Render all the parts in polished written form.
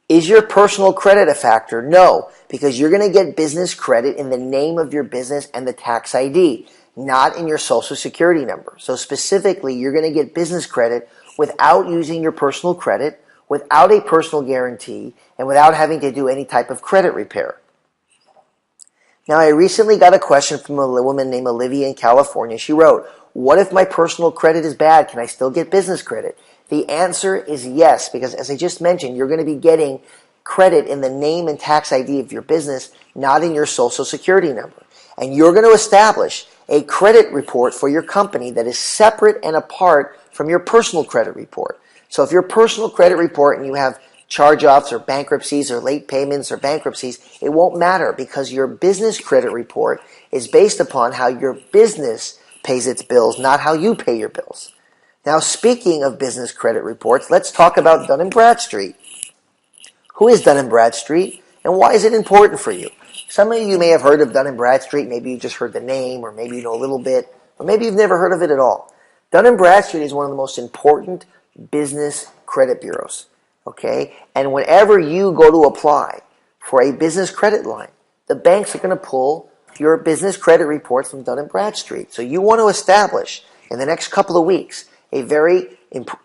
Is your personal credit a factor? No, because you're going to get business credit in the name of your business and the tax ID, not in your social security number. So specifically, you're going to get business credit without using your personal credit, without a personal guarantee, and without having to do any type of credit repair. Now, I recently got a question from a woman named Olivia in California. She wrote, "What if my personal credit is bad? Can I still get business credit?" The answer is yes, because as I just mentioned, you're going to be getting credit in the name and tax ID of your business, not in your social security number. And you're going to establish a credit report for your company that is separate and apart from your personal credit report. So if your personal credit report and you have charge-offs or bankruptcies or late payments or bankruptcies, it won't matter because your business credit report is based upon how your business pays its bills, not how you pay your bills. Now, speaking of business credit reports, let's talk about Dun & Bradstreet. Who is Dun & Bradstreet, and why is it important for you? Some of you may have heard of Dun & Bradstreet. Maybe you just heard the name, or maybe you know a little bit, or maybe you've never heard of it at all. Dun & Bradstreet is one of the most important business credit bureaus, okay? And whenever you go to apply for a business credit line, the banks are going to pull your business credit reports from Dun & Bradstreet. So you want to establish in the next couple of weeks a very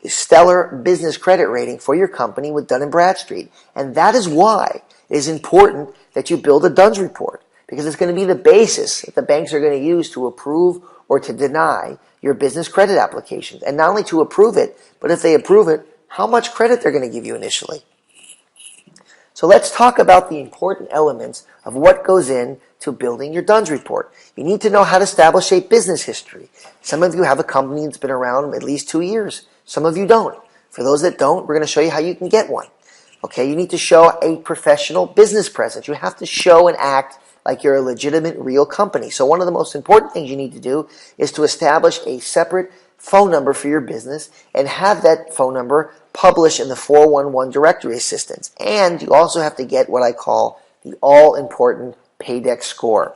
stellar business credit rating for your company with Dun & Bradstreet. And that is why it is important that you build a DUNS report, because it's going to be the basis that the banks are going to use to approve or to deny your business credit applications. And not only to approve it, but if they approve it, how much credit they're going to give you initially. So let's talk about the important elements of what goes into building your DUNS report. You need to know how to establish a business history. Some of you have a company that's been around at least 2 years. Some of you don't. For those that don't, we're going to show you how you can get one. Okay, you need to show a professional business presence. You have to show and act like you're a legitimate, real company. So one of the most important things you need to do is to establish a separate phone number for your business and have that phone number published in the 411 directory assistance. And you also have to get what I call the all-important Paydex score.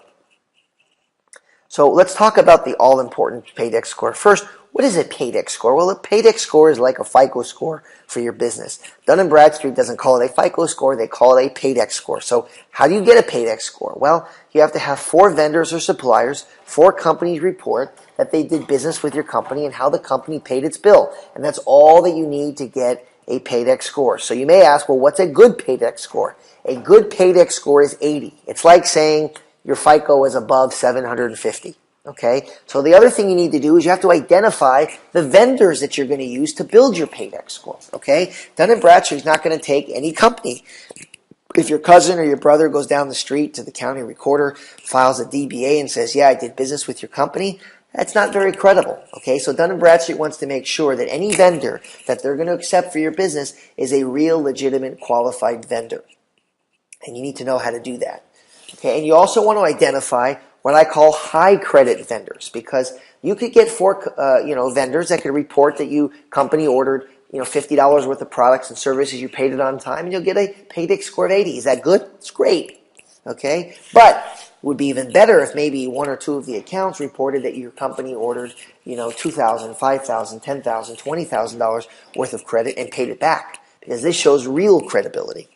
So let's talk about the all-important Paydex score. First, what is a Paydex score? Well, a Paydex score is like a FICO score for your business. Dun & Bradstreet doesn't call it a FICO score, they call it a Paydex score. So how do you get a Paydex score? Well, you have to have 4 vendors or suppliers, 4 companies report that they did business with your company and how the company paid its bill. And that's all that you need to get a Paydex score. So you may ask, well, what's a good Paydex score? A good Paydex score is 80. It's like saying your FICO is above 750. Okay, so the other thing you need to do is you have to identify the vendors that you're going to use to build your Paydex score. Okay, Dun & Bradstreet is not going to take any company. If your cousin or your brother goes down the street to the county recorder, files a DBA and says, yeah, I did business with your company, that's not very credible. Okay, so Dun & Bradstreet wants to make sure that any vendor that they're going to accept for your business is a real, legitimate, qualified vendor. And you need to know how to do that. Okay, and you also want to identify what I call high credit vendors, because you could get 4 vendors that could report that you company ordered $50 worth of products and services, you paid it on time, and you'll get a Paydex score of 80. Is that good? It's great. Okay, but it would be even better if maybe 1 or 2 of the accounts reported that your company ordered $2,000, $5,000, $10,000, $20,000 worth of credit and paid it back, because this shows real credibility.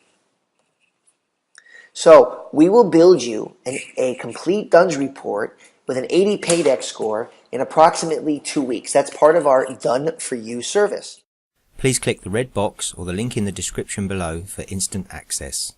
So we will build you a complete DUNS report with an 80 Paydex score in approximately 2 weeks. That's part of our Done For You service. Please click the red box or the link in the description below for instant access.